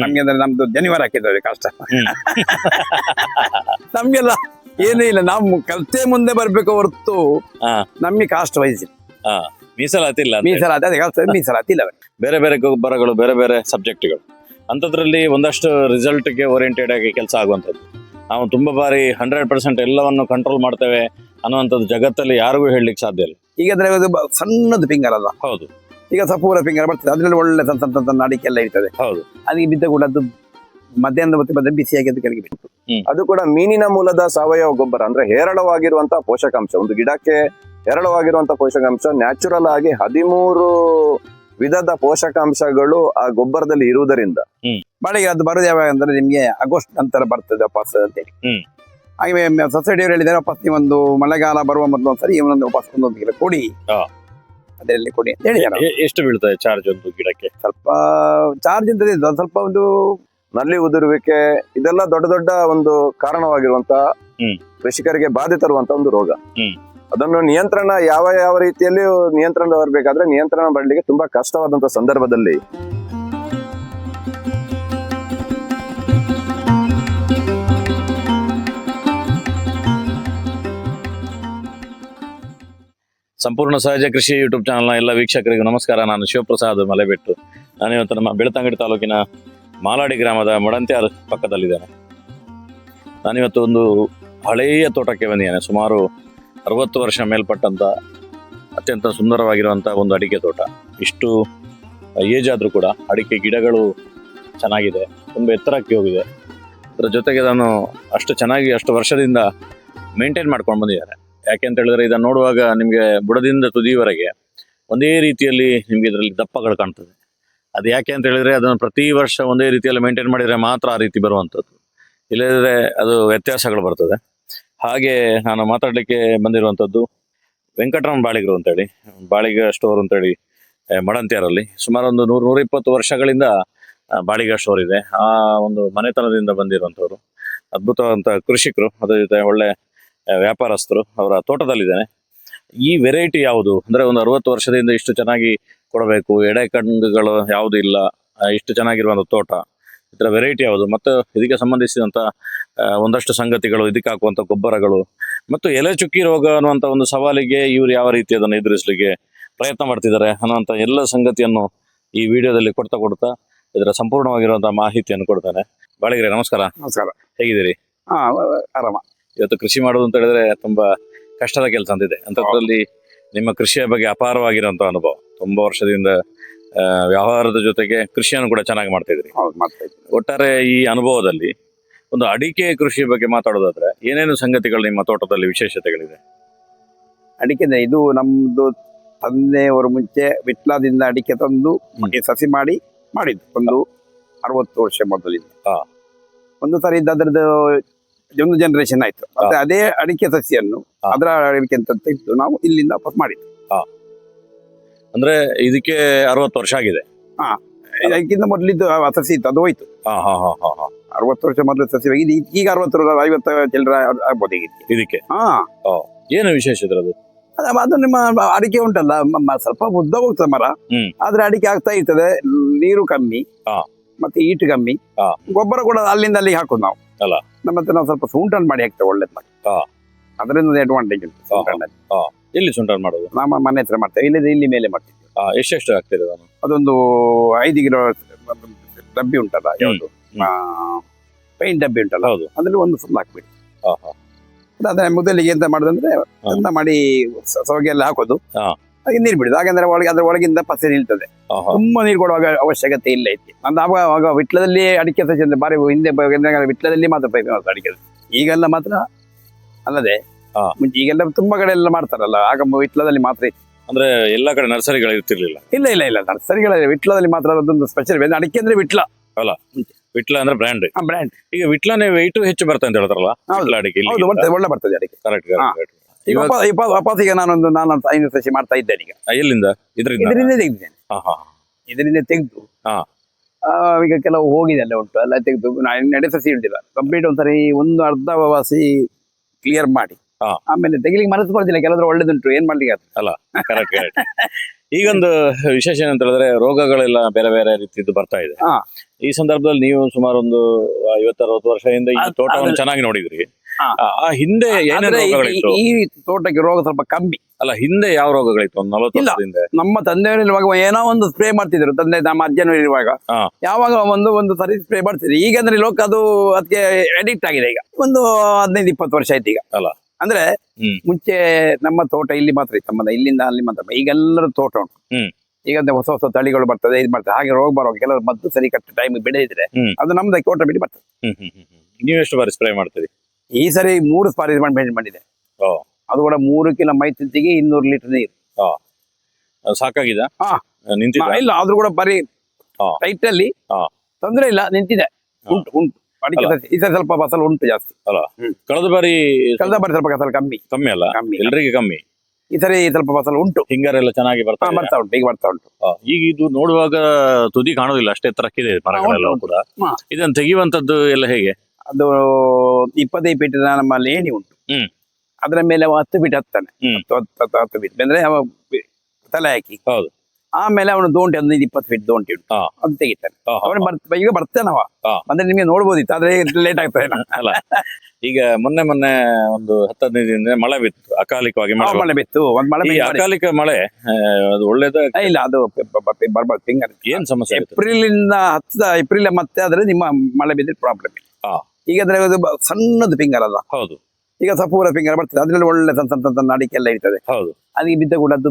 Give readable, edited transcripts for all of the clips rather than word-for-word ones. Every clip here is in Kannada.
ನಮ್ಗೆ ಅಂದ್ರೆ ನಮ್ದು ಜನಿವಾರ ಹಾಕಿದ್ದೇವೆ ಕಷ್ಟ. ನಮ್ಗೆಲ್ಲ ಏನೂ ಇಲ್ಲ, ನಾವು ಕಲ್ತೇ ಮುಂದೆ ಬರ್ಬೇಕು ಹೊರತು ನಮ್ಗೆ ಕಾಸ್ಟ್ ವಹಿಸಿ ಮೀಸಲಾತಿ ಇಲ್ಲ. ಮೀಸಲಾತಿ ಅದೇ ಮೀಸಲಾತಿ ಇಲ್ಲ. ಬೇರೆ ಬೇರೆ ಗೊಬ್ಬರಗಳು, ಬೇರೆ ಬೇರೆ ಸಬ್ಜೆಕ್ಟ್ಗಳು ಅಂಥದ್ರಲ್ಲಿ ಒಂದಷ್ಟು ರಿಸಲ್ಟ್ಗೆ ಓರಿಯೆಂಟೆಡ್ ಆಗಿ ಕೆಲಸ ಆಗುವಂಥದ್ದು. ನಾವು ತುಂಬ ಬಾರಿ 100% ಎಲ್ಲವನ್ನು ಕಂಟ್ರೋಲ್ ಮಾಡ್ತೇವೆ ಅನ್ನುವಂಥದ್ದು ಜಗತ್ತಲ್ಲಿ ಯಾರಿಗೂ ಹೇಳಲಿಕ್ಕೆ ಸಾಧ್ಯ ಇಲ್ಲ. ಈಗ ಸಣ್ಣದು ಫಿಂಗರ್ ಅಲ್ಲ, ಹೌದು. ಈಗ ಸಪೂರ ಫಿಂಗರ್ ಬರ್ತದೆ, ಅದ್ರಲ್ಲಿ ಒಳ್ಳೆ ಸಣ್ಣ ಸಣ್ಣ ಸಣ್ಣ ಅಡಿಕೆಲ್ಲ ಇರ್ತದೆ. ಹೌದು. ಅದಕ್ಕೆ ಬಿದ್ದ ಕೂಡ ಅದು ಮಧ್ಯಾಹ್ನದ ಹೊತ್ತಿಗೆ ಬಂದ ಬಿಸಿಯಾಗಿ ಅದು ಕೆಳಗೆ ಬಿಟ್ಟು. ಅದು ಕೂಡ ಮೀನಿನ ಮೂಲದ ಸಾವಯವ ಗೊಬ್ಬರ ಅಂದ್ರೆ ಹೇರಳವಾಗಿರುವಂತಹ ಪೋಷಕಾಂಶ, ಒಂದು ಗಿಡಕ್ಕೆ ಹೇರಳವಾಗಿರುವಂತಹ ಪೋಷಕಾಂಶ ನ್ಯಾಚುರಲ್ ಆಗಿ 13 ವಿಧದ ಪೋಷಕಾಂಶಗಳು ಆ ಗೊಬ್ಬರದಲ್ಲಿ ಇರುವುದರಿಂದ ಬಾಳಿಗೆ ಅದು ಬರೋದು ಯಾವಾಗ ಅಂದ್ರೆ ನಿಮ್ಗೆ ಆಗಸ್ಟ್ ನಂತರ ಬರ್ತದೆ ವಾಪಸ್ ಅಂತೇಳಿ. ಹಾಗೆ ಸೊಸೈಟಿಯವರು ಹೇಳಿದ್ದಾರೆ, ವಾಪಸ್ ನೀವೊಂದು ಮಳೆಗಾಲ ಬರುವ ಮೊದಲು ಒಂದ್ಸರಿ ಇವನೊಂದು ವಾಪಸ್ ಒಂದೊಂದು ಗಿಡ ಕೊಡಿ, ಅದರಲ್ಲಿ ಕೊಡಿ ಅಂತ ಹೇಳಿದ್ದಾರೆ. ಎಷ್ಟು ಬೀಳ್ತದೆ ಚಾರ್ಜ್ ಒಂದು ಗಿಡಕ್ಕೆ? ಸ್ವಲ್ಪ ಚಾರ್ಜ್ ಅಂತ ಇದೆ, ಸ್ವಲ್ಪ ಒಂದು ನಲ್ಲಿ ಉದುರುವಿಕೆ ಇದೆಲ್ಲ ದೊಡ್ಡ ದೊಡ್ಡ ಒಂದು ಕಾರಣವಾಗಿರುವಂತಹ ಕೃಷಿಕರಿಗೆ ಬಾಧೆ ತರುವಂತ ಒಂದು ರೋಗ. ಅದನ್ನು ನಿಯಂತ್ರಣ ಯಾವ ರೀತಿಯಲ್ಲಿ ನಿಯಂತ್ರಣ ಬರಬೇಕಾದ್ರೆ ನಿಯಂತ್ರಣ ಮಾಡಲಿಕ್ಕೆ ತುಂಬಾ ಕಷ್ಟವಾದಂತ ಸಂದರ್ಭದಲ್ಲಿ ಸಂಪೂರ್ಣ ಸಹಜ ಕೃಷಿ ಯೂಟ್ಯೂಬ್ ಚಾನಲ್ನ ಎಲ್ಲ ವೀಕ್ಷಕರಿಗೂ ನಮಸ್ಕಾರ. ನಾನು ಶಿವಪ್ರಸಾದ್ ಮಲೆಬೆಟ್ಟು. ನಾನಿವತ್ತು ನಮ್ಮ ಬೆಳ್ತಂಗಡಿ ತಾಲೂಕಿನ ಮಾಲಾಡಿ ಗ್ರಾಮದ ಮಡಂತ್ಯಾರ್ ಪಕ್ಕದಲ್ಲಿದ್ದೇನೆ. ನಾನಿವತ್ತು ಒಂದು ಹಳೆಯ ತೋಟಕ್ಕೆ ಬಂದಿದ್ದೇನೆ. ಸುಮಾರು 60 ವರ್ಷ ಮೇಲ್ಪಟ್ಟಂಥ ಅತ್ಯಂತ ಸುಂದರವಾಗಿರುವಂಥ ಒಂದು ಅಡಿಕೆ ತೋಟ. ಇಷ್ಟು ಏಜ್ ಆದರೂ ಕೂಡ ಅಡಿಕೆ ಗಿಡಗಳು ಚೆನ್ನಾಗಿದೆ, ತುಂಬ ಎತ್ತರಕ್ಕೆ ಹೋಗಿದೆ. ಅದರ ಜೊತೆಗೆ ನಾನು ಅಷ್ಟು ಚೆನ್ನಾಗಿ ಅಷ್ಟು ವರ್ಷದಿಂದ ಮೇಂಟೈನ್ ಮಾಡ್ಕೊಂಡು ಬಂದಿದ್ದಾರೆ. ಯಾಕೆ ಅಂತ ಹೇಳಿದ್ರೆ ಇದನ್ನು ನೋಡುವಾಗ ನಿಮಗೆ ಬುಡದಿಂದ ತುದಿಯವರೆಗೆ ಒಂದೇ ರೀತಿಯಲ್ಲಿ ನಿಮಗೆ ಇದರಲ್ಲಿ ದಪ್ಪಗಳು ಕಾಣ್ತದೆ. ಅದು ಯಾಕೆ ಅಂತ ಹೇಳಿದರೆ ಅದನ್ನು ಪ್ರತಿ ವರ್ಷ ಒಂದೇ ರೀತಿಯಲ್ಲಿ ಮೇಂಟೈನ್ ಮಾಡಿದರೆ ಮಾತ್ರ ಆ ರೀತಿ ಬರುವಂಥದ್ದು, ಇಲ್ಲದಿದ್ದರೆ ಅದು ವ್ಯತ್ಯಾಸಗಳು ಬರ್ತದೆ. ಹಾಗೆ ನಾನು ಮಾತಾಡಲಿಕ್ಕೆ ಬಂದಿರುವಂಥದ್ದು ವೆಂಕಟರಾಮ್ ಬಾಳಿಗರು ಅಂತೇಳಿ, ಬಾಳಿಗ ಸ್ಟೋರ್ ಅಂತೇಳಿ ಮಡಂತ್ಯಾರಲ್ಲಿ ಸುಮಾರು ಒಂದು 100-120 ವರ್ಷಗಳಿಂದ ಬಾಳಿಗ ಸ್ಟೋರ್ ಇದೆ. ಆ ಒಂದು ಮನೆತನದಿಂದ ಬಂದಿರುವಂಥವ್ರು, ಅದ್ಭುತವಾದಂಥ ಕೃಷಿಕರು, ಅದರ ಜೊತೆ ಒಳ್ಳೆ ವ್ಯಾಪಾರಸ್ಥರು. ಅವರ ತೋಟದಲ್ಲಿದ್ದೇನೆ. ಈ ವೆರೈಟಿ ಯಾವುದು ಅಂದರೆ ಒಂದು 60 ವರ್ಷದಿಂದ ಇಷ್ಟು ಚೆನ್ನಾಗಿ ಕೊಡಬೇಕು, ಎಡೆಕಂಡುಗಳು ಯಾವುದು ಇಲ್ಲ, ಇಷ್ಟು ಚೆನ್ನಾಗಿರುವಂಥ ತೋಟ, ಇದರ ವೆರೈಟಿ ಯಾವುದು, ಮತ್ತು ಇದಕ್ಕೆ ಸಂಬಂಧಿಸಿದಂಥ ಒಂದಷ್ಟು ಸಂಗತಿಗಳು, ಇದಕ್ಕೆ ಹಾಕುವಂಥ ಗೊಬ್ಬರಗಳು, ಮತ್ತು ಎಲೆ ಚುಕ್ಕಿ ರೋಗ ಅನ್ನುವಂಥ ಒಂದು ಸವಾಲಿಗೆ ಇವರು ಯಾವ ರೀತಿ ಅದನ್ನು ಎದುರಿಸಲಿಕ್ಕೆ ಪ್ರಯತ್ನ ಮಾಡ್ತಿದ್ದಾರೆ ಅನ್ನುವಂಥ ಎಲ್ಲ ಸಂಗತಿಯನ್ನು ಈ ವಿಡಿಯೋದಲ್ಲಿ ಕೊಡ್ತಾ ಇದರ ಸಂಪೂರ್ಣವಾಗಿರುವಂಥ ಮಾಹಿತಿಯನ್ನು ಕೊಡ್ತಾನೆ. ಬಾಳಿಗರೇ ನಮಸ್ಕಾರ. ನಮಸ್ಕಾರ. ಹೇಗಿದ್ದೀರಿ? ಆರಾಮ. ಇವತ್ತು ಕೃಷಿ ಮಾಡೋದು ಅಂತ ಹೇಳಿದ್ರೆ ತುಂಬ ಕಷ್ಟದ ಕೆಲಸ ಅಂತಿದೆ. ಅಂಥದ್ರಲ್ಲಿ ನಿಮ್ಮ ಕೃಷಿಯ ಬಗ್ಗೆ ಅಪಾರವಾಗಿರುವಂಥ ಅನುಭವ, ತುಂಬ ವರ್ಷದಿಂದ ವ್ಯವಹಾರದ ಜೊತೆಗೆ ಕೃಷಿಯನ್ನು ಕೂಡ ಚೆನ್ನಾಗಿ ಮಾಡ್ತಾಯಿದ್ರಿ. ಒಟ್ಟಾರೆ ಈ ಅನುಭವದಲ್ಲಿ ಒಂದು ಅಡಿಕೆ ಕೃಷಿಯ ಬಗ್ಗೆ ಮಾತಾಡೋದಾದ್ರೆ ಏನೇನು ಸಂಗತಿಗಳು ನಿಮ್ಮ ತೋಟದಲ್ಲಿ ವಿಶೇಷತೆಗಳಿದೆ? ಅಡಿಕೆ ಇದು ನಮ್ದು ತಂದೆಯವರು ಮುಂಚೆ ವಿಟ್ಲದಿಂದ ಅಡಿಕೆ ತಂದು ಸಸಿ ಮಾಡಿದ್ದು ಒಂದು 60 ವರ್ಷ ಮೊದಲಿಂದ. ಒಂದು ಸರಿ ಅದ್ರದ್ದು ಒಂದು ಜನರೇಷನ್ ಆಯ್ತು, ಮತ್ತೆ ಅದೇ ಅಡಿಕೆ ಸಸಿಯನ್ನು ಅದರ ಅಡಿಕೆ ಅಂತ ತೆಗೆದು ನಾವು ಇಲ್ಲಿಂದ ವಾಪಸ್ ಮಾಡಿದ್ವಿ. ಅಂದ್ರೆ ಇದಕ್ಕೆ 60 ವರ್ಷ ಆಗಿದೆ. ಇದಕ್ಕಿಂತ ಮೊದಲಿದ್ದು ಸಸಿ ಇತ್ತು, ಅದು ಹೋಯ್ತು. 60 ವರ್ಷ ಮೊದಲು ಸಸಿ ಹೋಗಿ ಈಗ 60-50 ಚಿಲ್ಲರ ಆಗ್ಬೋದು ಇದಕ್ಕೆ. ಏನು ವಿಶೇಷ ಇದ್ರದ್ದು? ಅದು ನಿಮ್ಮ ಅಡಿಕೆ ಉಂಟಲ್ಲ, ಸ್ವಲ್ಪ ಉದ್ದ ಹೋಗ್ತದೆ ಮರ, ಆದ್ರೆ ಅಡಿಕೆ ಆಗ್ತಾ ಇರ್ತದೆ. ನೀರು ಕಮ್ಮಿ, ಮತ್ತೆ ಈಟು ಕಮ್ಮಿ, ಗೊಬ್ಬರ ಕೂಡ ಅಲ್ಲಿಂದ ಅಲ್ಲಿಗೆ ಹಾಕೋದು ನಾವು ಅಲ್ಲ. ಮತ್ತೆ ನಾವು ಸ್ವಲ್ಪ ಸುಂಟನ್ ಮಾಡಿ ಹಾಕ್ತೇವೆ, ಒಳ್ಳೇದು ಮಾಡಿ. ಅದರಿಂದ ಅಡ್ವಾಂಟೇಜ್ ಉಂಟು ಸುಂಟನಲ್ಲಿ. ಎಲ್ಲಿ ಸುಂಟನ್ ಮಾಡೋದು? ನಮ್ಮ ಮನೆ ಹತ್ರ ಮಾಡ್ತೇವೆ, ಇಲ್ಲಿ ಮೇಲೆ ಮಾಡ್ತೀವಿ. ಎಷ್ಟು ಆಗ್ತದೆ? ಅದೊಂದು 5 ಕಿಲೋ ಡಬ್ಬಿ ಉಂಟಲ್ಲ, ಯಾವುದು ಪೈಂಟ್ ಡಬ್ಬಿ ಉಂಟಲ್ಲ, ಅದ್ರಲ್ಲಿ ಒಂದು ಫುಲ್ ಹಾಕ್ಬಿಟ್ಟು ಅದೇ ಮೊದಲಿಗೆ ಎಂತ ಮಾಡುದಂದ್ರೆ ಎಂತ ಮಾಡಿ ಸೊಗೆ ಎಲ್ಲ ಹಾಕೋದು, ಹಾಗೆ ನೀರು ಬಿಡುದು. ಹಾಗಂದ್ರೆ ಅದ್ರ ಒಳಗಿಂದ ಪಸೆ ನಿಲ್ತದೆ, ತುಂಬಾ ನೀರು ಕೊಡುವಾಗ ಅವಶ್ಯಕತೆ ಇಲ್ಲ ಐತಿ. ಅಂದ್ರೆ ಆವಾಗ ವಿಟ್ಲದಲ್ಲಿ ಅಡಿಕೆ ಸಸಿ ಅಂದ್ರೆ ಬಾರಿ ಹಿಂದೆ ವಿಟ್ಲದಲ್ಲಿ ಮಾತ್ರ ಅಡಿಕೆ. ಈಗೆಲ್ಲ ಮಾತ್ರ ಅಲ್ಲದೆ ಮುಂಚೆ ಈಗೆಲ್ಲ ತುಂಬಾ ಕಡೆ ಎಲ್ಲ ಮಾಡ್ತಾರಲ್ಲ, ಆಗ ವಿಟ್ಲದಲ್ಲಿ ಮಾತ್ರ ಇತ್ತು. ಅಂದ್ರೆ ಎಲ್ಲಾ ಕಡೆ ನರ್ಸರಿಗಳು ಇರ್ತಿರ್ಲಿಲ್ಲ. ಇಲ್ಲ ನರ್ಸರಿಗಳ ವಿಟ್ಲದಲ್ಲಿ ಮಾತ್ರ ಅದೊಂದು ಸ್ಪೆಷಲ್. ಅಡಿಕೆ ಅಂದ್ರೆ ವಿಟ್ಲ ಅಲ್ಲ, ವಿಟ್ಲ ಅಂದ್ರೆ ಬ್ರ್ಯಾಂಡ್. ಈಗ ವಿಟ್ಲನೇ ವೆಯ್ಟ್ ಹೆಚ್ಚು ಬರ್ತದೆ ಅಂತ ಹೇಳ್ತಾರಲ್ಲ ಅಡಿಕೆ. ಒಳ್ಳೆ ಬರ್ತದೆ ಅಡಿಕೆ. ಕರೆಕ್ಟ್. ಈಗ ವಾಪಸ್ ಈಗ ನಾನು 500 ಸಸಿ ಮಾಡ್ತಾ ಇದ್ದೇನೆ ಈಗ. ಎಲ್ಲಿಂದ? ಇದರಿಂದ ತೆಗೆದಿದ್ದೇನೆ. ಇದರಿಂದ ತೆಗೆದು ಈಗ ಕೆಲವು ಹೋಗಿದೆ ಅಲ್ಲ ಉಂಟು ಎಲ್ಲ ತೆಗೆದು ನಡೆ ಸಸಿ ಇಡ್ತಿಲ್ಲ, ಕಂಪ್ಲೀಟ್ ಒಂದ್ಸರಿ ಒಂದು ಅರ್ಧ ವಾಸಿ ಕ್ಲಿಯರ್ ಮಾಡಿ ಹಾ. ಆಮೇಲೆ ತೆಗಿಲಿಕ್ಕೆ ಮನಸ್ಸು ಬರ್ತಿಲ್ಲ, ಕೆಲವರು ಒಳ್ಳೇದುಂಟು, ಏನ್ ಮಾಡ್ಲಿಕ್ಕೆ ಆಗ್ತದೆ. Correct correct. ಈಗೊಂದು ವಿಶೇಷ ಏನಂತ ಹೇಳಿದ್ರೆ ರೋಗಗಳೆಲ್ಲ ಬೇರೆ ಬೇರೆ ರೀತಿದ್ದು ಬರ್ತಾ ಇದೆ. ಹಾ. ಈ ಸಂದರ್ಭದಲ್ಲಿ ನೀವು ಸುಮಾರು ಒಂದು 50-60 ವರ್ಷದಿಂದ ಈ ತೋಟವನ್ನು ಚೆನ್ನಾಗಿ ನೋಡಿದ್ರಿ. ಹಾ. ಆ ಹಿಂದೆ ಏನೇನು ಆದ್ರೆ ರೋಗಗಳಿತ್ತು? ಈ ತೋಟಕ್ಕೆ ರೋಗ ಸ್ವಲ್ಪ ಕಮ್ಮಿ. ಅಲ್ಲ, ಹಿಂದೆ ಯಾವ ರೋಗಗಳಿತ್ತು ಒಂದು 40 ಇಲ್ಲ. ವರ್ಷದಿಂದ? ನಮ್ಮ ತಂದೆಯವರಿರುವಾಗ ಏನೋ ಒಂದು ಸ್ಪ್ರೇ ಮಾಡ್ತಿದ್ರು, ನಮ್ಮ ಅಜ್ಜನವರು ಇರುವಾಗ ಹಾ. ಯಾವಾಗ ಒಂದು ಸರಿ ಸ್ಪ್ರೇ ಮಾಡ್ತಿದ್ರು. ಈಗ ಅಂದ್ರೆ ಲೋಕ ಅದು ಅದಕ್ಕೆ ಅಡಿಕ್ಟ್ ಆಗಿದೆ. ಈಗ ಒಂದು 15-20 ವರ್ಷ ಆಯ್ತು ಈಗ. ಅಲ್ಲ. ಅಂದ್ರೆ ಮುಂಚೆ ನಮ್ಮ ತೋಟ ಇಲ್ಲಿ ಮಾತ್ರ ಇತ್ತು, ನಮ್ಮದ ಇಲ್ಲಿಂದ ಅಲ್ಲಿ ಮಾತ್ರ. ಈಗೆಲ್ಲರ ತೋಟ ಉಂಟು. ಈಗ ಹೊಸ ಹೊಸ ತಳಿಗಳು ಬರ್ತದೆ, ಇದು ಮಾಡ್ತದೆ. ಹಾಗೆ ರೋಗ ಬರೋ ಕೆಲವರು ಮದ್ದು ಸರಿ ಕರೆಕ್ಟ್ ಟೈಮ್ ಬೆಳೆದಿದ್ರೆ ಅದು ನಮ್ದು ತೋಟ ಬಿಟ್ಟು ಬರ್ತದೆ. ನೀವು ಎಷ್ಟು ಬಾರಿ ಸ್ಪ್ರೇ ಮಾಡ್ತೀರಿ? ಈ ಸರಿ 3 ಸ್ಪಾರಿ ಮಾಡಿದೆ. ಅದು ಕೂಡ 3 ಕಿಲೋ ಮೈತಿಗೆ 200 ಲೀಟರ್ ನೀರು. ಸಾಕಾಗಿದ? ಹಾ. ನಿಂತಿದ? ಇಲ್ಲ, ಆದ್ರೂ ಕೂಡ ಬರೀ ಟೈಟ್ ಅಲ್ಲಿ ತೊಂದ್ರೆ ಇಲ್ಲ, ನಿಂತಿದೆ. ಉಂಟು ಅಡಿಕೆ ಸಸಿ. ಈ ಸರಿ ಸ್ವಲ್ಪ ಫಸಲು ಉಂಟು ಜಾಸ್ತಿ. ಅಲ್ಲ, ಕಳೆದ ಬಾರಿ ಸ್ವಲ್ಪ ಫಸಲು ಕಮ್ಮಿ. ಕಮ್ಮಿ ಅಲ್ಲ, ಎಲ್ರಿಗೆ ಕಮ್ಮಿ. ಈ ಸರಿ ಸ್ವಲ್ಪ ಫಸಲು ಉಂಟು. ಹಿಂಗಾರೆಲ್ಲ ಚೆನ್ನಾಗಿ ಬರ್ತಾ ಉಂಟು, ಈಗ ಬರ್ತಾ ಉಂಟು. ಈಗ ಇದು ನೋಡುವಾಗ ತುದಿ ಕಾಣೋದಿಲ್ಲ, ಅಷ್ಟೇ ಎತ್ತರಕ್ಕಿದೆ ಮರಗಳೆಲ್ಲ ಕೂಡ. ಇದನ್ನು ತೆಗೆಯುವಂತದ್ದು ಎಲ್ಲ ಹೇಗೆ? ಅದು 25 ಫೀಟಿನ ನಮ್ಮ ಲೇಣಿ ಉಂಟು. ಅದರ ಮೇಲೆ 10 ಫೀಟ್ ಹತ್ತಾನೆ. 10 ಫೀಟ್ ಅಂದ್ರೆ ಅವ ತಲೆ ಹಾಕಿ. ಹೌದು. ಆಮೇಲೆ ಅವನು ದೋಂಟಿ 15-20 ಫೀಟ್ ದೋಂಟಿ ಉಂಟು, ಅದು ತೆಗಿತಾನೆ. ಅವನು ಈಗ ಬರ್ತಾನವ ಅಂದ್ರೆ ನಿಮಗೆ ನೋಡ್ಬೋದಿತ್ತು, ಆದ್ರೆ ಲೇಟ್ ಆಗ್ತದೆ. ಅಲ್ಲ, ಈಗ ಮೊನ್ನೆ ಒಂದು 10-15 ದಿನ ಮಳೆ ಬಿತ್ತು, ಅಕಾಲಿಕವಾಗಿ ಮಳೆ ಬಿತ್ತು. ಒಂದ್ ಮಳೆ ಅಕಾಲಿಕ ಮಳೆ ಅದು ಒಳ್ಳೇದ? ಇಲ್ಲ, ಅದು ಬರ್ಬಾರ್ದು. ಫಿಂಗರ್ ಏನ್ ಸಮಸ್ಯೆ? ಏಪ್ರಿಲ್ ಮತ್ತೆ ಆದ್ರೆ ನಿಮ್ಮ ಮಳೆ ಬಿದ್ದರೆ ಪ್ರಾಬ್ಲಮ್. ಈಗ ಅದ್ರ ಸಣ್ಣದು ಫಿಂಗರ್ ಅಲ್ಲ. ಹೌದು. ಈಗ ಸಪೂರ ಫಿಂಗರ್ ಬರ್ತದೆ, ಅದ್ರಲ್ಲಿ ಒಳ್ಳೆ ಸಣ್ಣ ಸಣ್ಣ ಅಡಿಕೆಲ್ಲ ಇರ್ತದೆ. ಹೌದು. ಅದಕ್ಕೆ ಬಿದ್ದ ಕೂಡ ಅದು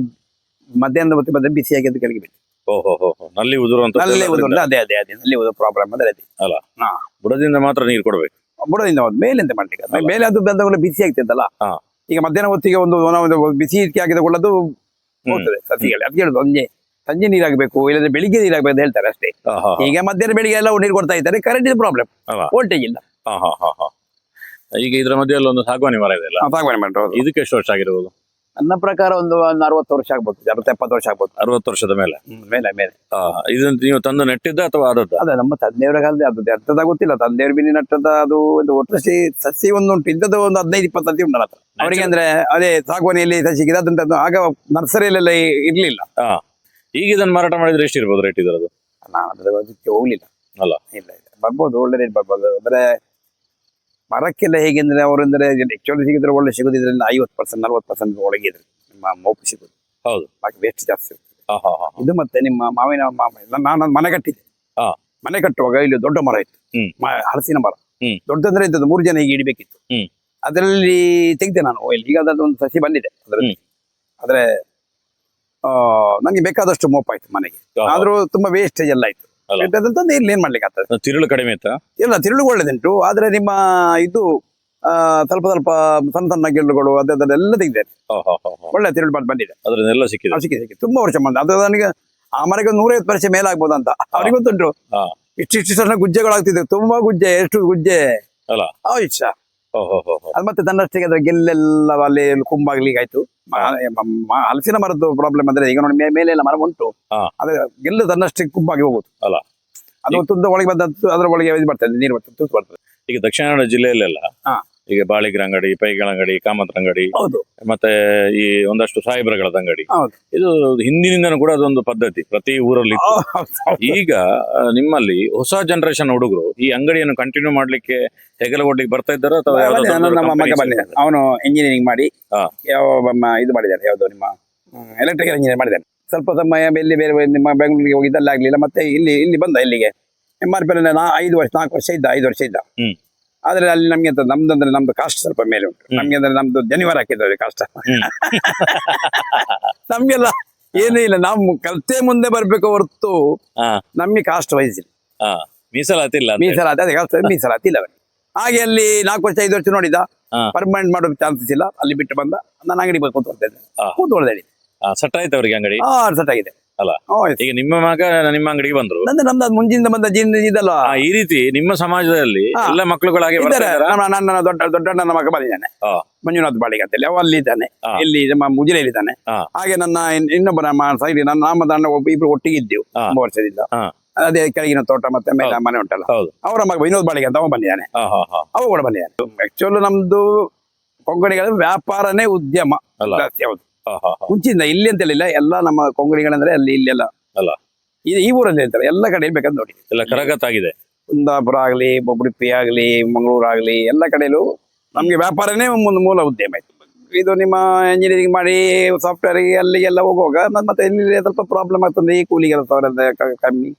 ಮಧ್ಯಾಹ್ನದ ಹೊತ್ತಿಗೆ ಬಂದ್ರೆ ಬಿಸಿಯಾಗಿ ಅದು ಕೆಳಗೆ ಬಿತ್ತು. ನಲ್ಲಿ ಉದುರುವಂತ ಅದೇ ನಲ್ಲಿ ಉದುರು ಪ್ರಾಬ್ಲಮ್ ಅದೇ ಅಲ್ಲ. ಬುಡದಿಂದ ಮಾತ್ರ ನೀರು ಕೊಡ್ಬೇಕು. ಬುಡದಿಂದ ಮೇಲೆಂತ ಮಾಡ್ಲಿಕ್ಕೆ ಮೇಲೆ ಅದು ಬಂದ ಬಿಸಿ ಆಗ್ತದಲ್ಲ. ಈಗ ಮಧ್ಯಾಹ್ನ ಹೊತ್ತಿಗೆ ಒಂದು ಬಿಸಿ ಇಟ್ಕೆ ಹಾಕಿದ ಕೊಳ್ಳದು ಹೋಗ್ತದೆ ಸಸಿಗಳು. ಅದಕ್ಕೆ ಹೇಳುದು ಸಂಜೆ ನೀರಾಗಬೇಕು, ಇಲ್ಲದ್ರೆ ಬೆಳಿಗ್ಗೆ ನೀರಾಗಬೇಕು ಅಂತ ಹೇಳ್ತಾರೆ ಅಷ್ಟೇ. ಈಗ ಮಧ್ಯಾಹ್ನ ಬೆಳಿಗ್ಗೆ ಎಲ್ಲ ನೀರು ಕೊಡ್ತಾ ಇದ್ದಾರೆ. ಕರೆಂಟ್ ಪ್ರಾಬ್ಲಮ್, ವೋಲ್ಟೇಜ್ ಇಲ್ಲ. ಈಗ ಇದ್ರ ಮಧ್ಯೆ ಒಂದು ಸಾಗುವಾನಿ ಮರ ಇದೆ. ಸಾಗುವಾನಿ ಮರ ಇದಕ್ಕೆ ಎಷ್ಟು ವರ್ಷ ಆಗಿರ್ಬೋದು? ನನ್ನ ಪ್ರಕಾರ ಒಂದು 60 ವರ್ಷ ಆಗ್ಬೋದು, 60-70 ವರ್ಷ ಆಗ್ಬೋದು. 60 ವರ್ಷದ ಮೇಲೆ ಮೇಲೆ. ಇದನ್ನ ನೀವು ತಂದು ನೆಟ್ಟಿದ್ದ ಅಥವಾ ಆದದ್ದು? ಅದೇ ನಮ್ಮ ತಂದೆಯವರ ಕಾಲದ ಅದು ಅರ್ಥದ ಗೊತ್ತಿಲ್ಲ. ತಂದೆಯವರು ಬಿನಿ ನಟ್ಟದ ಅದು ಒಂದು ಒಟ್ಟು ಸಸಿ ಒಂದುಂಟು, ಇದ್ದದ್ದು ಒಂದು 15-20 ಸಸಿ ಉಂಟು ನನ್ನ ಹತ್ರ. ಅವರಿಗೆ ಅಂದ್ರೆ ಅದೇ ಸಾಗುವಾನಿಯಲ್ಲಿ ಸಸಿಗೆ ಅದಂತ ಆಗ ನರ್ಸರಿಯಲ್ಲೆಲ್ಲ ಇರ್ಲಿಲ್ಲ. ಈಗ ಇದನ್ನ ಮಾರಾಟ ಮಾಡಿದ್ರೆ ಎಷ್ಟು ಇರ್ಬೋದು ರೇಟ್ ಇದರದು? ನಾನು ಅದಕ್ಕೆ ಹೋಗ್ಲಿಲ್ಲ. ಅಲ್ಲ, ಇಲ್ಲ ಬರ್ಬೋದು, ಒಳ್ಳೆ ರೇಟ್ ಬರ್ಬೋದು. ಅಂದ್ರೆ ಮರಕ್ಕೆಲ್ಲ ಹೇಗೆಂದ್ರೆ ಅವರಂದ್ರೆ ಆಕ್ಚುಲಿ ಸಿಗಿದ್ರೆ ಒಳ್ಳೆ ಸಿಗೋದಿದ್ರೆ 50% 40% ಒಳಗೆ ಇದ್ರೆ ನಿಮ್ಮ ಮೋಪು ಸಿಗೋದು. ಹೌದು. ಬಾಕಿ ವೇಸ್ಟ್ ಜಾಸ್ತಿ ಇರ್ತದೆ. ಇದು ಮತ್ತೆ ನಿಮ್ಮ ಮಾವಿನ ನಾನು ಮನೆ ಕಟ್ಟಿದ್ದೆ. ಮನೆ ಕಟ್ಟುವಾಗ ಇಲ್ಲಿ ದೊಡ್ಡ ಮರ ಇತ್ತು, ಹಲಸಿನ ಮರ. ದೊಡ್ಡದಂದ್ರೆ ಇದ್ದದ್ದು 3 ಜನ ಈಗ ಇಡಬೇಕಿತ್ತು. ಅದರಲ್ಲಿ ತೆಗ್ದೆ ನಾನು. ಈಗ ಅದೊಂದು ಸಸಿ ಬಂದಿದೆ ಅದರಲ್ಲಿ. ಆದ್ರೆ ನಂಗೆ ಬೇಕಾದಷ್ಟು ಮೋಪಾಯ್ತು ಮನೆಗೆ. ಆದ್ರೂ ತುಂಬಾ ವೇಸ್ಟೇಜ್ ಎಲ್ಲ ಆಯ್ತು. ತಂದು ಇಲ್ಲಿ ಏನ್ ಮಾಡ್ಲಿಕ್ಕೆ ಆಗ್ತದೆ? ತಿರುಳು ಕಡಿಮೆ ಇತ್ತ? ಇಲ್ಲ, ತಿರುಳು ಒಳ್ಳೆದುಂಟು. ಆದ್ರೆ ನಿಮ್ಮ ಇದು ಸ್ವಲ್ಪ ಸಣ್ಣ ಗೆಲ್ಲುಗಳು ಅದೆಲ್ಲ ತೆಗೆದಿದೆ. ಒಳ್ಳೆ ತಿರುಳು ಬಂದಿದೆ, ಅದನ್ನೆಲ್ಲ ಸಿಕ್ಕಿದೆ. ತುಂಬಾ ವರ್ಷ ಬಂದ ಅದು. ನನಗೆ ಆ ಮರಕ್ಕೆ 150 ವರ್ಷ ಮೇಲಾಗ್ಬೋದು ಅಂತ ಅವ್ರಿಗೆ ಗೊತ್ತುಂಟು. ಇಷ್ಟು ಸಣ್ಣ ಗುಜ್ಜೆಗಳಾಗ್ತಿದೆ, ತುಂಬಾ ಗುಜ್ಜೆ. ಎಷ್ಟು ಗುಜ್ಜೆ ಅಲ್ಲ ಇಷ್ಟ. ಅದು ಮತ್ತೆ ತನ್ನಷ್ಟಿಗೆ ಅದ್ರ ಗೆಲ್ಲೆಲ್ಲ ಅಲ್ಲಿ ಕುಂಬಾಗ್ಲಿಕ್ಕೆ ಆಯ್ತು. ಹಲಸಿನ ಮರದ್ದು ಪ್ರಾಬ್ಲಮ್ ಅಂದ್ರೆ ಈಗ ನೋಡಿ ಮೇಲೆ ಎಲ್ಲ ಮರ ಉಂಟು, ಅದ್ರ ಗೆಲ್ಲು ತನ್ನಷ್ಟಿಗೆ ಕುಂಬಾಗಿ ಹೋಗುದು. ಅಲ್ಲ, ಅದು ತುಂಬ ಒಳಗೆ ಬಂದದ್ದು ಅದ್ರ ಒಳಗೆ ಇದು ಬರ್ತದೆ, ನೀರು ಬರ್ತದೆ, ತೂತು ಬರ್ತದೆ. ಈಗ ದಕ್ಷಿಣ ಕನ್ನಡ ಜಿಲ್ಲೆಯಲ್ಲೆಲ್ಲ ಈಗ ಬಾಳಿಗ್ರ ಅಂಗಡಿ, ಪೈಗಳ ಅಂಗಡಿ, ಕಾಮತ್ರ ಅಂಗಡಿ, ಮತ್ತೆ ಈ ಒಂದಷ್ಟು ಸಾಯಿಬ್ರಗಳದ ಅಂಗಡಿ, ಇದು ಹಿಂದಿನಿಂದನೂ ಕೂಡ ಅದೊಂದು ಪದ್ಧತಿ ಪ್ರತಿ ಊರಲ್ಲಿ. ಈಗ ನಿಮ್ಮಲ್ಲಿ ಹೊಸ ಜನರೇಷನ್ ಹುಡುಗರು ಈ ಅಂಗಡಿಯನ್ನು ಕಂಟಿನ್ಯೂ ಮಾಡ್ಲಿಕ್ಕೆ ಹೆಗಲಗೊಡ್ಲಿಕ್ಕೆ ಬರ್ತಾ ಇದ್ದಾರ ಅಥವಾ? ನಮ್ಮ ಮಗ ಬಂದಿದ್ದಾನೆ, ಅವನು ಇಂಜಿನಿಯರಿಂಗ್ ಮಾಡಿ ಇದು ಮಾಡಿದ್ದಾನೆ. ಯಾವ್ದು ನಿಮ್ಮ ಎಲೆಕ್ಟ್ರಿಕಲ್ ಇಂಜಿನಿಯರ್ ಮಾಡಿದ್ದಾನೆ. ಸ್ವಲ್ಪ ಸಮಯ ಇಲ್ಲಿ ಬೇರೆ ನಿಮ್ಮ ಬೆಂಗಳೂರಿಗೆ ಹೋಗಿ ಇದ್ದಲ್ಲಾಗ್ಲಿಲ್ಲ, ಮತ್ತೆ ಇಲ್ಲಿ ಬಂದ ಇಲ್ಲಿಗೆ. MRP 4 ವರ್ಷ ಇದ್ದ, 5 ವರ್ಷ ಇದ್ದ. ಆದ್ರೆ ಅಲ್ಲಿ ನಮ್ಗೆ ಅಂತ ನಮ್ದು ಕಾಸ್ಟ್ ಸ್ವಲ್ಪ ಮೇಲೆ ಉಂಟು. ನಮ್ಗೆ ಅಂದ್ರೆ ನಮ್ದು ಜನಿವಾರ ಹಾಕಿದ್ದೇವೆ ಕಾಸ್ಟ್. ನಮ್ಗೆಲ್ಲ ಏನೂ ಇಲ್ಲ, ನಾವು ಕಲ್ತೆ ಮುಂದೆ ಬರ್ಬೇಕು ಹೊರತು ನಮ್ಗೆ ಕಾಸ್ಟ್ ವೈಸ್ ಇಲ್ಲ, ಮೀಸಲಾತಿ ಇಲ್ಲ. ಮೀಸಲಾತಿ ಇಲ್ಲ. ಹಾಗೆ ಅಲ್ಲಿ 4 ವರ್ಷ 5 ವರ್ಷ ನೋಡಿದ, ಪರ್ಮನೆಂಟ್ ಮಾಡೋ ಚಾನ್ಸಸ್ ಇಲ್ಲ. ಅಲ್ಲಿ ಬಿಟ್ಟು ಬಂದ, ನಾನು ಅಂಗಡಿ ಕೂತ್ಕೊಳ್ತೇನೆ. ಸೆಟ್ ಆಯ್ತು ಅವ್ರಿಗೆ ಅಂಗಡಿ? ಸೆಟ್ ಆಗಿದೆ. ಅಲ್ಲ, ಈಗ ನಿಮ್ಮ ಮಗ ನಿಮ್ಮ ಅಂಗಡಿಗೆ ಬಂದ್ರು, ನಮ್ದು ಮುಂಜಿಂದ ಬಂದ ಇದಲ್ಲ. ಈ ರೀತಿ ನಿಮ್ಮ ಸಮಾಜದಲ್ಲಿ ಎಲ್ಲ ಮಕ್ಕಳುಗಳಾಗಿ ನನ್ನ ದೊಡ್ಡ ಮಗ ಬಂದಿದ್ದಾನೆ, ಮಂಜುನಾಥ್ ಬಾಳಿಗೆ ಅಂತೇಳಿ. ಅವ ಅಲ್ಲಿ ಇದ್ದಾನೆ, ಇಲ್ಲಿ ನಮ್ಮ ಮುಜಿಲೆಯಲ್ಲಿ ಇದ್ದಾನೆ. ಹಾಗೆ ನನ್ನ ಇನ್ನೊಬ್ಬ ನಮ್ಮ ಸೈಡ್ ನಮ್ಮ ಅಣ್ಣ ಇಬ್ರು ಒಟ್ಟಿಗೆ ಇದ್ದೆವು 3 ವರ್ಷದಿಂದ. ಅದೇ ಕೆಳಗಿನ ತೋಟ ಮತ್ತೆ ಮೇಲೆ ಮನೆ ಉಂಟಲ್ಲ, ಅವರ ಮಗ ವಿನೋದ್ ಬಾಳಿಗೆ ಅಂತ ಅವ ಬಂದಿದ್ದಾನೆ. ಅವ ಕೂಡ ಬಂದಿದ್ದಾನೆ. ಆಕ್ಚುಲಿ ನಮ್ದು ಕೊಂಕಣಿಗಳ ವ್ಯಾಪಾರನೇ ಉದ್ಯಮ ಅಲ್ಲ. ಜಾಸ್ತಿ. ಹೌದು, ಹಾ, ಹಾ, ಹಾ. ಮುಂಚಿಂದ ಇಲ್ಲಿ ಅಂತೇಳಿಲ್ಲ, ಎಲ್ಲ ನಮ್ಮ ಕೊಂಕಣಿಗಳಂದ್ರೆ ಅಲ್ಲಿ ಇಲ್ಲೆಲ್ಲ ಅಲ್ಲ. ಈ ಊರಲ್ಲಿ ಹೇಳ್ತಾರೆ, ಎಲ್ಲ ಕಡೆ ಇರ್ಬೇಕಂತ ನೋಡಿ. ಎಲ್ಲ ಕರಗತ್ತಾಗಿದೆ. ಕುಂದಾಪುರ ಆಗ್ಲಿ, ಉಡುಪಿ ಆಗ್ಲಿ, ಮಂಗಳೂರು ಆಗ್ಲಿ, ಎಲ್ಲ ಕಡೆಯಲ್ಲೂ ನಮ್ಗೆ ವ್ಯಾಪಾರನೇ ಒಂದು ಮೂಲ ಉದ್ಯಮ ಆಯ್ತು. ಇದು ನಿಮ್ಮ ಇಂಜಿನಿಯರಿಂಗ್ ಮಾಡಿ ಸಾಫ್ಟ್ವೇರ್ ಅಲ್ಲಿಗೆಲ್ಲ ಹೋಗುವಾಗ ಮತ್ತೆ ಇಲ್ಲಿ ಸ್ವಲ್ಪ ಪ್ರಾಬ್ಲಮ್ ಆಗ್ತದೆ. ಈ ಕೂಲಿ ಕೆಲಸ ಅವರದ್ದು ಕಮ್ಮಿ,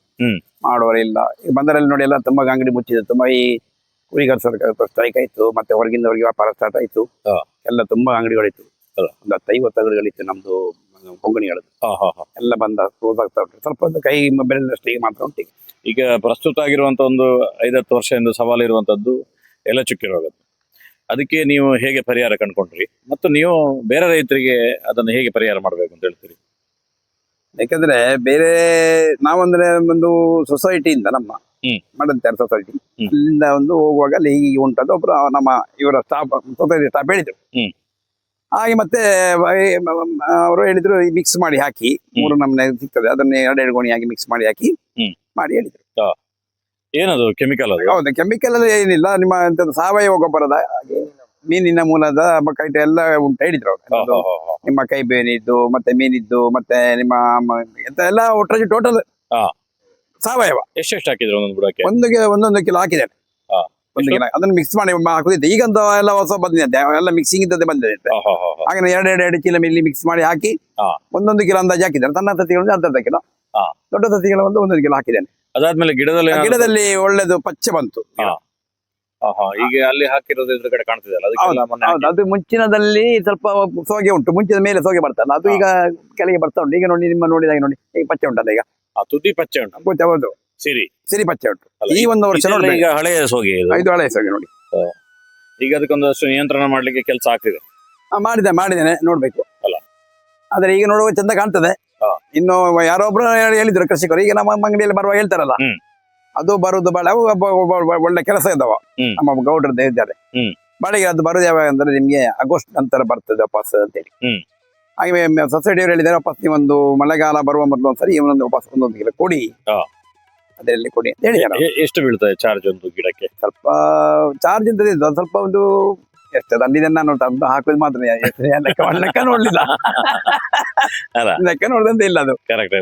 ಮಾಡೋರಿಲ್ಲ. ಈ ಬಂದರಲ್ಲಿ ನೋಡಿ ಎಲ್ಲ ತುಂಬಾ ಅಂಗಡಿ ಮುಚ್ಚಿದೆ. ತುಂಬಾ ಈ ಕೂಲಿ ಕೆಲಸ ಸ್ಟ್ರೈಕ್ ಆಯ್ತು, ಮತ್ತೆ ಹೊರಗಿಂದವರಿಗೆ ವ್ಯಾಪಾರ ಸ್ಟಾರ್ಟ್ ಆಯ್ತು. ಎಲ್ಲ ತುಂಬಾ ಅಂಗಡಿಗಳಿತ್ತು, ಒಂದು 50 ಅಂಗಡಿಗಳಿತ್ತು ನಮ್ದು ಕೊಂಕಣಿಗಳದ್ದು. ಎಲ್ಲ ಬಂದ ಕ್ಲೋಸ್ ಆಗ್ತಾ ಉಂಟು. ಸ್ವಲ್ಪ ಒಂದು ಕೈ ಬೆಳೆದಷ್ಟು ಈಗ ಮಾತ್ರ ಉಂಟು. ಈಗ ಪ್ರಸ್ತುತ ಆಗಿರುವಂತ ಒಂದು 5-10 ವರ್ಷದಿಂದ ಸವಾಲು ಇರುವಂತದ್ದು ಎಲೆ ಚುಕ್ಕಿ ರೋಗ. ಅದಕ್ಕೆ ನೀವು ಹೇಗೆ ಪರಿಹಾರ ಕಂಡುಕೊಂಡ್ರಿ ಮತ್ತು ನೀವು ಬೇರೆ ರೈತರಿಗೆ ಅದನ್ನು ಹೇಗೆ ಪರಿಹಾರ ಮಾಡ್ಬೇಕು ಅಂತ ಹೇಳ್ತೀರಿ? ಯಾಕಂದ್ರೆ ಬೇರೆ ನಾವಂದ್ರೆ ಒಂದು ಸೊಸೈಟಿಯಿಂದ ನಮ್ಮ ಮಡಂತ್ಯಾರ ಸೊಸೈಟಿ ಅಲ್ಲಿಂದ ಒಂದು ಹೋಗುವಾಗ ಅಲ್ಲಿ ಹೀಗೆ ಉಂಟದ್ದು ಒಬ್ರು ನಮ್ಮ ಇವರ ಸ್ಟಾಫ್ ಸೊಸೈಟಿ ಸ್ಟಾಫ್ ಹೇಳಿದ್ರು. ಹಾಗೆ ಮತ್ತೆ ಅವರು ಹೇಳಿದ್ರು ಮಿಕ್ಸ್ ಮಾಡಿ ಹಾಕಿ 3 ನಮ್ನೆ ಸಿಗ್ತದೆ, ಅದನ್ನ 2 ಗೋಣಿ ಹಾಕಿ ಮಿಕ್ಸ್ ಮಾಡಿ ಹಾಕಿ ಮಾಡಿ ಹೇಳಿದ್ರು. ಏನದು ಕೆಮಿಕಲ್? ಅದು ಹೌದು, ಕೆಮಿಕಲ್ ಎಲ್ಲ ಏನಿಲ್ಲ, ನಿಮ್ಮ ಎಂತದ್ದು ಸಾವಯವ ಗೊಬ್ಬರದ ಮೀನಿನ ಮೂಲದ ಕೈಟ ಎಲ್ಲ ಉಂಟು ಹೇಳಿದ್ರು ಅವರು. ನಿಮ್ಮ ಕೈ ಬೇನಿದ್ದು ಮತ್ತೆ ಮೀನಿದ್ದು ಮತ್ತೆ ನಿಮ್ಮ ಎಂತ ಎಲ್ಲ ಒಟ್ಟರಾಗಿ ಟೋಟಲ್ ಸಾವಯವ. ಎಷ್ಟು ಹಾಕಿದ್ರು ಒಂದೊಂದು ಬುಡಕ್ಕೆ? ಒಂದೊಂದು ಕಿಲೋ ಹಾಕಿದ್ದೇನೆ. 1 ಕಿಲೋ ಅದನ್ನು ಮಿಕ್ಸ್ ಮಾಡಿ ಹಾಕುದಿದ್ದೆ. ಈಗಂತ ಎಲ್ಲ ಹೊಸ ಬಂದಿದೆ, ಎಲ್ಲ ಮಿಕ್ಸಿಂಗ್ ಇದ್ದದ್ದೇ ಬಂದಿದೆ. ಹಾಗೆ 2 ಚೀಲ ಇಲ್ಲಿ ಮಿಕ್ಸ್ ಮಾಡಿ ಹಾಕಿ 1 ಕಿಲೋ ಅಂದಾಜು ಹಾಕಿದ್ದೇನೆ. ಸಣ್ಣ ಸಸಿಗಳು ಅರ್ಧ ಕಿಲೋ, ದೊಡ್ಡ ಸಸಿಗಳು 1 ಕಿಲೋ ಹಾಕಿದ್ದೇನೆ. ಅದಾದ್ಮೇಲೆ ಗಿಡದಲ್ಲಿ ಒಳ್ಳೇದು ಪಚ್ಚೆ ಬಂತು. ಈಗ ಅಲ್ಲಿ ಹಾಕಿರೋದು ಇದ್ರ ಕಡೆ ಕಾಣ್ತಿದೆಯಲ್ಲ, ಅದು ಮುಂಚಿನದಲ್ಲಿ ಸ್ವಲ್ಪ ಸೋಗೆ ಉಂಟು, ಮುಂಚಿನ ಮೇಲೆ ಸೋಗೆ ಬರ್ತಲ್ಲ, ಅದು ಈಗ ಕೆಳಗೆ ಬರ್ತಾ ಉಂಟು. ಈಗ ನೋಡಿ, ನಿಮ್ಮ ನೋಡಿದಾಗ ನೋಡಿ, ಈಗ ಪಚ್ಚೆ ಉಂಟಲ್ಲ, ಈಗ ತುದಿ ಪಚ್ಚೆ ಉಂಟು. ಹೌದು, ಸಿರಿ ಪಚ್ಚೆ ಉಂಟು. ಈ 1 ವರ್ಷ ನೋಡಿ, ಈಗ ಹಳೆಯ ಸೋಗೆ, ಇದು ಹಳೆಯ ಸೋಗೆ ನೋಡಿ. ಈಗ ಅದಕ್ಕೊಂದಷ್ಟು ನಿಯಂತ್ರಣ ಮಾಡ್ಲಿಕ್ಕೆ ಕೆಲಸ ಆಗ್ತಿದೆ. ಮಾಡಿದ್ದೇನೆ, ನೋಡ್ಬೇಕು ಅಲ್ಲ. ಆದ್ರೆ ಈಗ ನೋಡುವ ಚಂದ ಕಾಣ್ತದೆ. ಇನ್ನು ಯಾರೊಬ್ರು ಹೇಳಿದ್ರು ಕೃಷಿಕರು, ಈಗ ನಮ್ಮ ಅಂಗಡಿಯಲ್ಲಿ ಬರುವಾಗ ಹೇಳ್ತಾರಲ್ಲ, ಅದು ಬರುದು ಬಾಳೆ ಒಳ್ಳೆ ಕೆಲಸ ಇದ್ದಾವ ನಮ್ಮ ಗೌಡ್ರದ್ದು ಇದ್ದಾರೆ. ಬಾಳೆಗೆ ಅದು ಬರುದು ಯಾವಾಗ ಅಂದ್ರೆ ನಿಮ್ಗೆ ಆಗಸ್ಟ್ ನಂತರ ಬರ್ತದೆ ವಾಪಸ್ ಅಂತೇಳಿ. ಹಾಗೆ ಸೊಸೈಟಿಯವರು ಹೇಳಿದ್ದಾರೆ, ವಾಪಸ್ ನೀವೊಂದು ಮಳೆಗಾಲ ಬರುವ ಮೊದಲು ಒಂದ್ಸರಿ ವಾಪಸ್ 1 ಕಿಲೋ ಕೊಡಿ, ಅದರಲ್ಲಿ ಕೊಡಿ ಅಂತ ಹೇಳಿದ್ದಾರೆ. ಎಷ್ಟು ಬೀಳ್ತದೆ ಚಾರ್ಜ್ ಒಂದು ಗಿಡಕ್ಕೆ? ಸ್ವಲ್ಪ ಚಾರ್ಜ್ ಅಂತ ಇದೆ, ಸ್ವಲ್ಪ ಒಂದು ಎಷ್ಟು ತಂದಿದೆ ನಾನು ತಂದು ಹಾಕುದು ಮಾತ್ರ, ಲೆಕ್ಕ ನೋಡ್ಲಿಲ್ಲ. ಲೆಕ್ಕ ನೋಡಿದಂತ ಇಲ್ಲ ಅದು.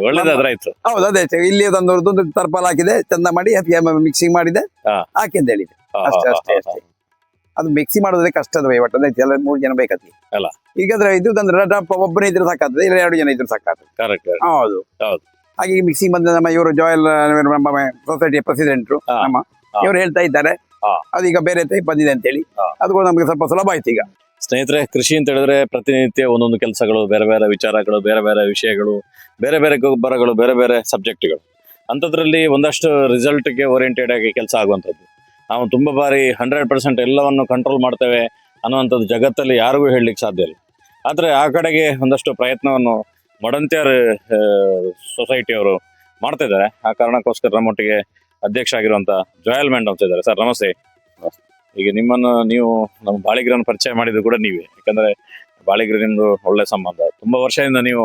ಒಳ್ಳೇದಾಯ್ತು. ಹೌದು, ಅದೇ ಇಲ್ಲಿ ಒಂದು ತರ್ಪಾಲ್ ಹಾಕಿದೆ, ಚಂದ ಮಾಡಿ ಅದಕ್ಕೆ ಮಿಕ್ಸಿಂಗ್ ಮಾಡಿದೆ, ಹಾಕಿ ಅಂತ ಹೇಳಿದೆ. ಅಷ್ಟೇ. ಅದು ಮಿಕ್ಸಿ ಮಾಡೋದ್ರೆ ಕಷ್ಟದ ವಹಿವಾಟು, ಅದೇ 3 ಜನ ಬೇಕಾಗ್ತದೆ ಅಲ್ಲ. ಈಗಾದ್ರೆ ಇದು ತಂದ್ರೆ ಒಬ್ಬನೇ ಇದ್ರೆ ಸಾಕಾಗ್ತದೆ, ಇಲ್ಲ 2 ಜನ ಇದ್ರೆ ಸಾಕಾಗ್ತದೆ. ಹೌದು. ಹಾಗೆ ಮಿಕ್ಸಿಂಗ್ ಬಂದ ನಮ್ಮ ಇವರು ಜೋಯಲ್ ನಮ್ಮ ಸೊಸೈಟಿಯ ಪ್ರೆಸಿಡೆಂಟ್ ನಮ್ಮ ಇವರು ಹೇಳ್ತಾ ಇದ್ದಾರೆ, ಅದೀಗ ಬೇರೆ ಟೈಪ್ ಬಂದಿದೆ ಅಂತ ಹೇಳಿ. ಅದು ನಮಗೆ ಸ್ವಲ್ಪ ಸುಲಭ ಆಯ್ತು ಈಗ. ಸ್ನೇಹಿತರೆ, ಕೃಷಿ ಅಂತ ಹೇಳಿದ್ರೆ ಪ್ರತಿನಿತ್ಯ ಒಂದೊಂದು ಕೆಲಸಗಳು, ಬೇರೆ ಬೇರೆ ವಿಚಾರಗಳು, ಬೇರೆ ಬೇರೆ ವಿಷಯಗಳು, ಬೇರೆ ಬೇರೆ ಗೊಬ್ಬರಗಳು, ಬೇರೆ ಬೇರೆ ಸಬ್ಜೆಕ್ಟ್ಗಳು. ಅಂಥದ್ರಲ್ಲಿ ಒಂದಷ್ಟು ರಿಸಲ್ಟ್ಗೆ ಓರಿಯೆಂಟೆಡ್ ಆಗಿ ಕೆಲಸ ಆಗುವಂಥದ್ದು. ನಾವು ತುಂಬ ಬಾರಿ 100% ಎಲ್ಲವನ್ನು ಕಂಟ್ರೋಲ್ ಮಾಡ್ತೇವೆ ಅನ್ನುವಂಥದ್ದು ಜಗತ್ತಲ್ಲಿ ಯಾರಿಗೂ ಹೇಳಲಿಕ್ಕೆ ಸಾಧ್ಯ ಇಲ್ಲ. ಆದರೆ ಆ ಕಡೆಗೆ ಒಂದಷ್ಟು ಪ್ರಯತ್ನವನ್ನು ಮಡಂತ್ಯಾರ್ ಸೊಸೈಟಿಯವರು ಮಾಡ್ತಾ ಇದ್ದಾರೆ. ಆ ಕಾರಣಕ್ಕೋಸ್ಕರ ನಮ್ಮೊಟ್ಟಿಗೆ ಅಧ್ಯಕ್ಷ ಆಗಿರುವಂತ ಜೋಯಲ್ ಮೆಂಡಮ್ಸ್ ಇದ್ದಾರೆ. ಸರ್ ನಮಸ್ತೆ. ಈಗ ನಿಮ್ಮನ್ನು ನೀವು ನಮ್ಮ ಬಾಳಿಗರನ್ನು ಪರಿಚಯ ಮಾಡಿದ್ರು ಕೂಡ ನೀವೇ, ಯಾಕಂದ್ರೆ ಬಾಳಿಗರು ನಿಮ್ದು ಒಳ್ಳೆ ಸಂಬಂಧ. ತುಂಬಾ ವರ್ಷದಿಂದ ನೀವು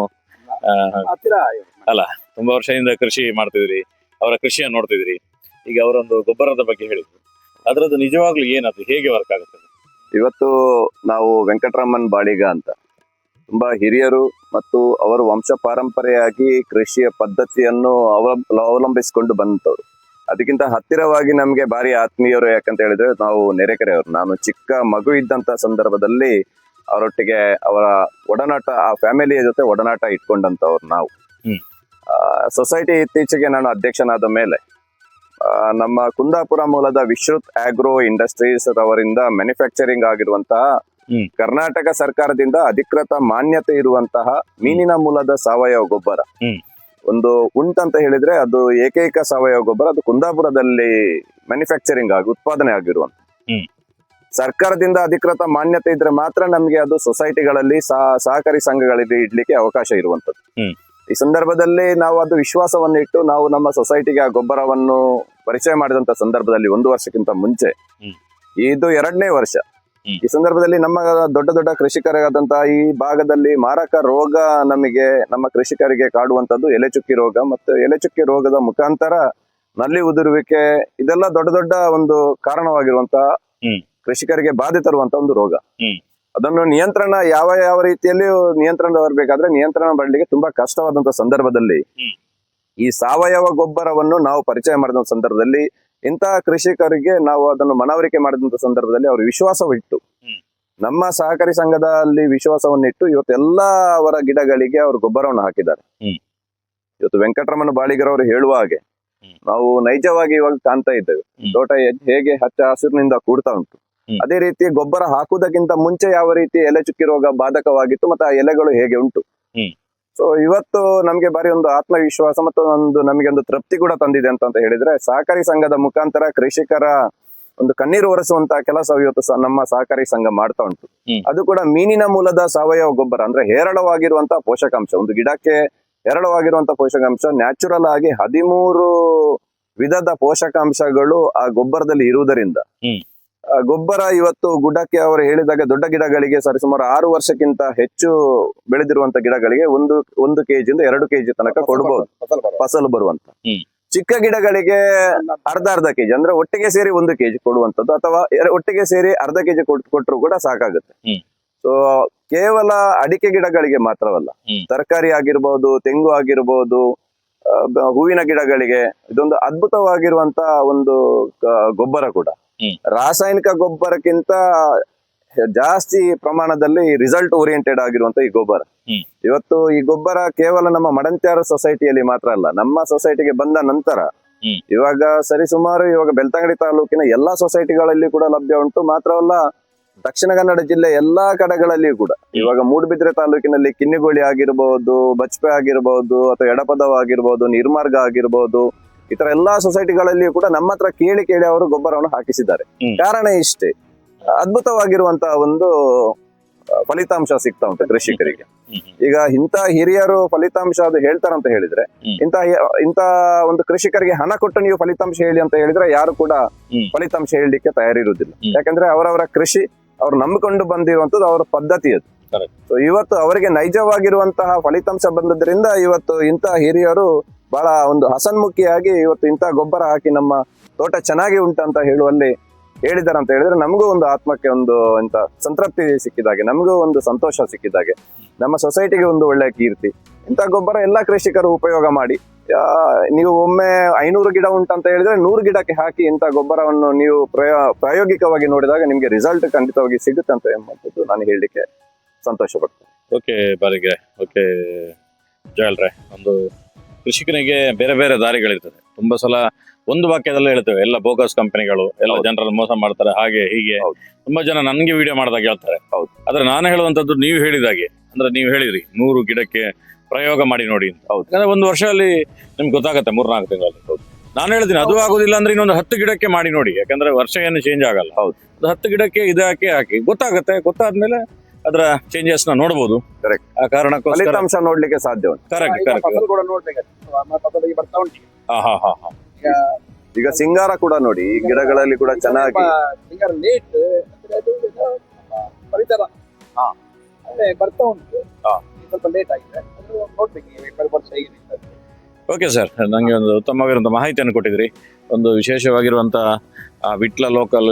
ತುಂಬಾ ವರ್ಷದಿಂದ ಕೃಷಿ ಮಾಡ್ತಿದ್ರಿ, ಅವರ ಕೃಷಿಯನ್ನು ನೋಡ್ತಿದ್ರಿ. ಈಗ ಅವರೊಂದು ಗೊಬ್ಬರದ ಬಗ್ಗೆ ಹೇಳಿದ್ರು, ಅದರದ್ದು ನಿಜವಾಗ್ಲೂ ಏನದು, ಹೇಗೆ ವರ್ಕ್ ಆಗುತ್ತೆ? ಇವತ್ತು ನಾವು ವೆಂಕಟರಾಮನ್ ಬಾಳಿಗ ಅಂತ ತುಂಬಾ ಹಿರಿಯರು ಮತ್ತು ಅವರು ವಂಶ ಪಾರಂಪರೆಯಾಗಿ ಕೃಷಿಯ ಪದ್ಧತಿಯನ್ನು ಅವಲಂಬಿಸಿಕೊಂಡು ಬಂದವರು. ಅದಕ್ಕಿಂತ ಹತ್ತಿರವಾಗಿ ನಮ್ಗೆ ಭಾರಿ ಆತ್ಮೀಯರು. ಯಾಕಂತ ಹೇಳಿದ್ರೆ ನಾವು ನೆರೆಕೆರೆಯವರು. ನಾನು ಚಿಕ್ಕ ಮಗು ಇದ್ದಂತ ಸಂದರ್ಭದಲ್ಲಿ ಅವರೊಟ್ಟಿಗೆ ಅವರ ಒಡನಾಟ, ಆ ಫ್ಯಾಮಿಲಿಯ ಜೊತೆ ಒಡನಾಟ ಇಟ್ಕೊಂಡಂತವ್ರು ನಾವು. ಸೊಸೈಟಿ ಇತ್ತೀಚೆಗೆ ನಾನು ಅಧ್ಯಕ್ಷನಾದ ಮೇಲೆ ನಮ್ಮ ಕುಂದಾಪುರ ಮೂಲದ ವಿಶ್ರುತ್ ಆಗ್ರೋ ಇಂಡಸ್ಟ್ರೀಸ್ ಅವರಿಂದ ಮ್ಯಾನುಫ್ಯಾಕ್ಚರಿಂಗ್ ಆಗಿರುವಂತಹ ಕರ್ನಾಟಕ ಸರ್ಕಾರದಿಂದ ಅಧಿಕೃತ ಮಾನ್ಯತೆ ಇರುವಂತಹ ಮೀನಿನ ಮೂಲದ ಸಾವಯವ ಗೊಬ್ಬರ ಒಂದು ಉಂಟಂತ ಹೇಳಿದ್ರೆ ಅದು ಏಕೈಕ ಸಾವಯವ ಗೊಬ್ಬರ. ಅದು ಕುಂದಾಪುರದಲ್ಲಿ ಮ್ಯಾನುಫ್ಯಾಕ್ಚರಿಂಗ್ ಆಗಿ ಉತ್ಪಾದನೆ ಆಗಿರುವಂತ. ಸರ್ಕಾರದಿಂದ ಅಧಿಕೃತ ಮಾನ್ಯತೆ ಇದ್ರೆ ಮಾತ್ರ ನಮ್ಗೆ ಅದು ಸೊಸೈಟಿಗಳಲ್ಲಿ ಸಹಕಾರಿ ಸಂಘಗಳಲ್ಲಿ ಇಡ್ಲಿಕ್ಕೆ ಅವಕಾಶ ಇರುವಂತದ್ದು. ಈ ಸಂದರ್ಭದಲ್ಲಿ ನಾವು ಅದು ವಿಶ್ವಾಸವನ್ನು ಇಟ್ಟು ನಾವು ನಮ್ಮ ಸೊಸೈಟಿಗೆ ಆ ಗೊಬ್ಬರವನ್ನು ಪರಿಚಯ ಮಾಡಿದಂತ ಸಂದರ್ಭದಲ್ಲಿ 1 ವರ್ಷಕ್ಕಿಂತ ಮುಂಚೆ, ಇದು 2ನೇ ವರ್ಷ. ಈ ಸಂದರ್ಭದಲ್ಲಿ ನಮ್ಮ ದೊಡ್ಡ ದೊಡ್ಡ ಕೃಷಿಕರಾದಂತಹ ಈ ಭಾಗದಲ್ಲಿ ಮಾರಕ ರೋಗ ನಮಗೆ ನಮ್ಮ ಕೃಷಿಕರಿಗೆ ಕಾಡುವಂತದ್ದು ಎಲೆಚುಕ್ಕಿ ರೋಗ ಮತ್ತು ಎಲೆಚುಕ್ಕಿ ರೋಗದ ಮುಖಾಂತರ ನಲ್ಲಿ ಉದುರುವಿಕೆ, ಇದೆಲ್ಲ ದೊಡ್ಡ ದೊಡ್ಡ ಒಂದು ಕಾರಣವಾಗಿರುವಂತಹ ಕೃಷಿಕರಿಗೆ ಬಾಧೆ ತರುವಂತ ಒಂದು ರೋಗ. ಅದನ್ನು ನಿಯಂತ್ರಣ ಯಾವ ರೀತಿಯಲ್ಲಿಯೂ ನಿಯಂತ್ರಣ ಬರಬೇಕಾದ್ರೆ ನಿಯಂತ್ರಣ ಮಾಡಲಿಕ್ಕೆ ತುಂಬಾ ಕಷ್ಟವಾದಂತ ಸಂದರ್ಭದಲ್ಲಿ ಈ ಸಾವಯವ ಗೊಬ್ಬರವನ್ನು ನಾವು ಪರಿಚಯ ಮಾಡಿದ ಸಂದರ್ಭದಲ್ಲಿ ಇಂತಹ ಕೃಷಿಕರಿಗೆ ನಾವು ಅದನ್ನು ಮನವರಿಕೆ ಮಾಡಿದಂತ ಸಂದರ್ಭದಲ್ಲಿ ಅವರು ವಿಶ್ವಾಸವಿಟ್ಟು ನಮ್ಮ ಸಹಕಾರಿ ಸಂಘದಲ್ಲಿ ವಿಶ್ವಾಸವನ್ನಿಟ್ಟು ಇವತ್ತು ಎಲ್ಲಾ ಅವರ ಗಿಡಗಳಿಗೆ ಅವರು ಗೊಬ್ಬರವನ್ನು ಹಾಕಿದ್ದಾರೆ. ಇವತ್ತು ವೆಂಕಟರಮಣ ಬಾಳಿಗರ್ ಅವರು ಹೇಳುವ ಹಾಗೆ ನಾವು ನೈಜವಾಗಿ ಇವಾಗ ಕಾಣ್ತಾ ಇದ್ದೇವೆ, ತೋಟ ಹೇಗೆ ಹಚ್ಚ ಹಸಿರಿನಿಂದ ಕೂಡ್ತಾ ಉಂಟು. ಅದೇ ರೀತಿ ಗೊಬ್ಬರ ಹಾಕುವುದಕ್ಕಿಂತ ಮುಂಚೆ ಯಾವ ರೀತಿ ಎಲೆ ಚುಕ್ಕಿ ರೋಗ ಬಾಧಕವಾಗಿತ್ತು ಮತ್ತೆ ಆ ಎಲೆಗಳು ಹೇಗೆ ಉಂಟು. ಸೊ ಇವತ್ತು ನಮ್ಗೆ ಬಾರಿ ಒಂದು ಆತ್ಮವಿಶ್ವಾಸ ಮತ್ತು ನಮಗೆ ಒಂದು ತೃಪ್ತಿ ಕೂಡ ತಂದಿದೆ ಅಂತ ಹೇಳಿದ್ರೆ ಸಹಕಾರಿ ಸಂಘದ ಮುಖಾಂತರ ಕೃಷಿಕರ ಒಂದು ಕಣ್ಣೀರು ಒರೆಸುವಂತಹ ಕೆಲಸ ಇವತ್ತು ನಮ್ಮ ಸಹಕಾರಿ ಸಂಘ ಮಾಡ್ತಾ ಉಂಟು. ಅದು ಕೂಡ ಮೀನಿನ ಮೂಲದ ಸಾವಯವ ಗೊಬ್ಬರ ಅಂದ್ರೆ ಹೇರಳವಾಗಿರುವಂತಹ ಪೋಷಕಾಂಶ, ಒಂದು ಗಿಡಕ್ಕೆ ಹೇರಳವಾಗಿರುವಂತಹ ಪೋಷಕಾಂಶ ನ್ಯಾಚುರಲ್ ಆಗಿ 13 ವಿಧದ ಪೋಷಕಾಂಶಗಳು ಆ ಗೊಬ್ಬರದಲ್ಲಿ ಇರುವುದರಿಂದ ಗೊಬ್ಬರ ಇವತ್ತು ಗುಡ್ಡಕ್ಕೆ ಅವರು ಹೇಳಿದಾಗ ದೊಡ್ಡ ಗಿಡಗಳಿಗೆ ಸರಿಸುಮಾರು 6 ವರ್ಷಕ್ಕಿಂತ ಹೆಚ್ಚು ಬೆಳೆದಿರುವಂತ ಗಿಡಗಳಿಗೆ ಒಂದು ಕೆಜಿಯಿಂದ 2 ಕೆಜಿ ತನಕ ಕೊಡಬಹುದು ಫಸಲು ಬರುವಂತ. ಚಿಕ್ಕ ಗಿಡಗಳಿಗೆ ಅರ್ಧ ಕೆಜಿ ಅಂದ್ರೆ ಒಟ್ಟಿಗೆ ಸೇರಿ 1 ಕೆಜಿ ಕೊಡುವಂತದ್ದು ಅಥವಾ ಒಟ್ಟಿಗೆ ಸೇರಿ ಅರ್ಧ ಕೆಜಿ ಕೊಟ್ಟರು ಕೂಡ ಸಾಕಾಗುತ್ತೆ. ಸೊ ಕೇವಲ ಅಡಿಕೆ ಗಿಡಗಳಿಗೆ ಮಾತ್ರವಲ್ಲ, ತರಕಾರಿ ಆಗಿರ್ಬಹುದು, ತೆಂಗು ಆಗಿರ್ಬಹುದು, ಹೂವಿನ ಗಿಡಗಳಿಗೆ ಇದೊಂದು ಅದ್ಭುತವಾಗಿರುವಂತ ಒಂದು ಗೊಬ್ಬರ ಕೂಡ. ರಾಸಾಯನಿಕ ಗೊಬ್ಬರಕ್ಕಿಂತ ಜಾಸ್ತಿ ಪ್ರಮಾಣದಲ್ಲಿ ರಿಸಲ್ಟ್ ಓರಿಯೆಂಟೆಡ್ ಆಗಿರುವಂತ ಈ ಗೊಬ್ಬರ. ಇವತ್ತು ಈ ಗೊಬ್ಬರ ಕೇವಲ ನಮ್ಮ ಮಡಂತ್ಯಾರ ಸೊಸೈಟಿಯಲ್ಲಿ ಮಾತ್ರ ಅಲ್ಲ, ನಮ್ಮ ಸೊಸೈಟಿಗೆ ಬಂದ ನಂತರ ಇವಾಗ ಸರಿಸುಮಾರು ಇವಾಗ ಬೆಳ್ತಂಗಡಿ ತಾಲೂಕಿನ ಎಲ್ಲಾ ಸೊಸೈಟಿಗಳಲ್ಲಿ ಕೂಡ ಲಭ್ಯ ಉಂಟು. ಮಾತ್ರವಲ್ಲ, ದಕ್ಷಿಣ ಕನ್ನಡ ಜಿಲ್ಲೆ ಎಲ್ಲಾ ಕಡೆಗಳಲ್ಲಿಯೂ ಕೂಡ ಇವಾಗ ಮೂಡುಬಿದ್ರೆ ತಾಲೂಕಿನಲ್ಲಿ ಕಿನ್ನಿಗೋಳಿ ಆಗಿರ್ಬಹುದು, ಬಚ್ಪೆ ಆಗಿರ್ಬಹುದು, ಅಥವಾ ಎಡಪದವ ಆಗಿರ್ಬಹುದು, ನಿರ್ಮಾರ್ಗ ಆಗಿರ್ಬಹುದು, ಈ ತರ ಎಲ್ಲಾ ಸೊಸೈಟಿಗಳಲ್ಲಿಯೂ ಕೂಡ ನಮ್ಮ ಹತ್ರ ಕೇಳಿ ಅವರು ಗೊಬ್ಬರವನ್ನು ಹಾಕಿಸಿದ್ದಾರೆ. ಕಾರಣ ಇಷ್ಟೇ, ಅದ್ಭುತವಾಗಿರುವಂತಹ ಒಂದು ಫಲಿತಾಂಶ ಸಿಗ್ತಾ ಉಂಟು ಕೃಷಿಕರಿಗೆ. ಈಗ ಇಂತ ಹಿರಿಯರು ಫಲಿತಾಂಶ ಅದು ಹೇಳ್ತಾರಂತ ಹೇಳಿದ್ರೆ, ಇಂತ ಒಂದು ಕೃಷಿಕರಿಗೆ ಹಣ ಕೊಟ್ಟು ನೀವು ಫಲಿತಾಂಶ ಹೇಳಿ ಅಂತ ಹೇಳಿದ್ರೆ ಯಾರು ಕೂಡ ಫಲಿತಾಂಶ ಹೇಳಲಿಕ್ಕೆ ತಯಾರಿರುವುದಿಲ್ಲ. ಯಾಕಂದ್ರೆ ಅವರವರ ಕೃಷಿ ಅವ್ರು ನಂಬಿಕೊಂಡು ಬಂದಿರುವಂತದ್ದು ಅವರ ಪದ್ಧತಿ ಅದು. ಸೊ ಇವತ್ತು ಅವರಿಗೆ ನೈಜವಾಗಿರುವಂತಹ ಫಲಿತಾಂಶ ಬಂದದ್ರಿಂದ ಇವತ್ತು ಇಂತ ಹಿರಿಯರು ಬಹಳ ಒಂದು ಹಸನ್ಮುಖಿಯಾಗಿ ಇವತ್ತು ಇಂತ ಗೊಬ್ಬರ ಹಾಕಿ ನಮ್ಮ ತೋಟ ಚೆನ್ನಾಗಿ ಉಂಟಂತ ಹೇಳುವಲ್ಲಿ ಹೇಳಿದಾರೆ ಅಂತ ಹೇಳಿದ್ರೆ ನಮಗೂ ಒಂದು ಆತ್ಮಕ್ಕೆ ಒಂದು ಇಂತ ಸಂತೃಪ್ತಿ ಸಿಕ್ಕಿದಾಗೆ, ನಮಗೂ ಒಂದು ಸಂತೋಷ ಸಿಕ್ಕಿದಾಗೆ, ನಮ್ಮ ಸೊಸೈಟಿಗೆ ಒಂದು ಒಳ್ಳೆಯ ಕೀರ್ತಿ. ಇಂಥ ಗೊಬ್ಬರ ಎಲ್ಲಾ ಕೃಷಿಕರು ಉಪಯೋಗ ಮಾಡಿ. ನೀವು ಒಮ್ಮೆ 500 ಗಿಡ ಉಂಟಂತ ಹೇಳಿದ್ರೆ 100 ಗಿಡಕ್ಕೆ ಹಾಕಿ ಇಂಥ ಗೊಬ್ಬರವನ್ನು ನೀವು ಪ್ರಾಯೋಗಿಕವಾಗಿ ನೋಡಿದಾಗ ನಿಮ್ಗೆ ರಿಸಲ್ಟ್ ಖಂಡಿತವಾಗಿ ಸಿಗುತ್ತೆ ಅಂತ ಎಂಬಂಥದ್ದು ನಾನು ಹೇಳಲಿಕ್ಕೆ ಸಂತೋಷ ಪಡ್ತೇನೆ. ಓಕೆ ಬಾರಿಗೆ, ಓಕೆ ಜಯಲ್ರೆ, ಒಂದು ಕೃಷಿಕನಿಗೆ ಬೇರೆ ಬೇರೆ ದಾರಿಗಳಿರ್ತದೆ. ತುಂಬಾ ಸಲ ಒಂದು ವಾಕ್ಯದಲ್ಲೇ ಹೇಳ್ತೇವೆ, ಎಲ್ಲ ಬೋಗಸ್ ಕಂಪನಿಗಳು ಎಲ್ಲ ಜನರನ್ನು ಮೋಸ ಮಾಡ್ತಾರೆ, ಹಾಗೆ ಹೀಗೆ ತುಂಬಾ ಜನ ನನ್ಗೆ ವಿಡಿಯೋ ಮಾಡಿದಾಗ ಹೇಳ್ತಾರೆ. ಆದ್ರೆ ನಾನು ಹೇಳುವಂತದ್ದು ನೀವು ಹೇಳಿದಾಗೆ, ಅಂದ್ರೆ ನೀವು ಹೇಳಿದ್ರಿ 100 ಗಿಡಕ್ಕೆ ಪ್ರಯೋಗ ಮಾಡಿ ನೋಡಿ ಅಂತ. ಯಾಕಂದ್ರೆ 1 ವರ್ಷದಲ್ಲಿ ನಿಮ್ಗೆ ಗೊತ್ತಾಗತ್ತೆ, 3-4 ತಿಂಗಳಲ್ಲಿ. ನಾನು ಹೇಳ್ತೀನಿ ಅದು ಆಗುದಿಲ್ಲ ಅಂದ್ರೆ ಇನ್ನೊಂದು 10 ಗಿಡಕ್ಕೆ ಮಾಡಿ ನೋಡಿ. ಯಾಕಂದ್ರೆ ವರ್ಷ ಏನು ಚೇಂಜ್ ಆಗಲ್ಲ. 10 ಗಿಡಕ್ಕೆ ಹಾಕಿ ಗೊತ್ತಾಗತ್ತೆ. ಗೊತ್ತಾದ್ಮೇಲೆ ಅದರ ಚೇಂಜಸ್ ನ ನೋಡಬಹುದು. ಆ ಕಾರಣಕ್ಕೋಸ್ಕರ ಫಲಿತಾಂಶ ನೋಡ್ಲಿಕ್ಕೆ ಸಾಧ್ಯ ಉಂಟು. ಈಗ ಸಿಂಗಾರ ಕೂಡ ನೋಡಿ, ಈ ಗಿಡಗಳಲ್ಲಿ ಕೂಡ ಚೆನ್ನಾಗಿ ಬರ್ತಾ ಉಂಟು, ಸ್ವಲ್ಪ ಲೇಟ್ ಆಗಿದೆ. ಓಕೆ ಸರ್, ನಂಗೆ ಒಂದು ಉತ್ತಮವಾಗಿರುವಂತ ಮಾಹಿತಿಯನ್ನು ಕೊಟ್ಟಿದ್ರಿ. ಒಂದು ವಿಶೇಷವಾಗಿರುವಂತ ವಿಟ್ಲ ಲೋಕಲ್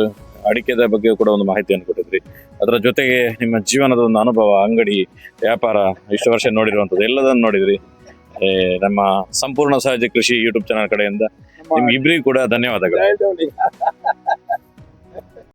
ಅಡಿಕೆದ ಬಗ್ಗೆ ಕೂಡ ಒಂದು ಮಾಹಿತಿಯನ್ನು ಕೊಟ್ಟಿದ್ರಿ. ಅದರ ಜೊತೆಗೆ ನಿಮ್ಮ ಜೀವನದ ಒಂದು ಅನುಭವ, ಅಂಗಡಿ ವ್ಯಾಪಾರ, ಇಷ್ಟು ವರ್ಷ ನೋಡಿರುವಂಥದ್ದು ಎಲ್ಲದನ್ನು ನೋಡಿದ್ರಿ. ನಮ್ಮ ಸಂಪೂರ್ಣ ಸಹಜ ಕೃಷಿ ಯೂಟ್ಯೂಬ್ ಚಾನಲ್ ಕಡೆಯಿಂದ ನಿಮ್ಗೆ ಇಬ್ಬರಿಗೂ ಕೂಡ ಧನ್ಯವಾದಗಳು.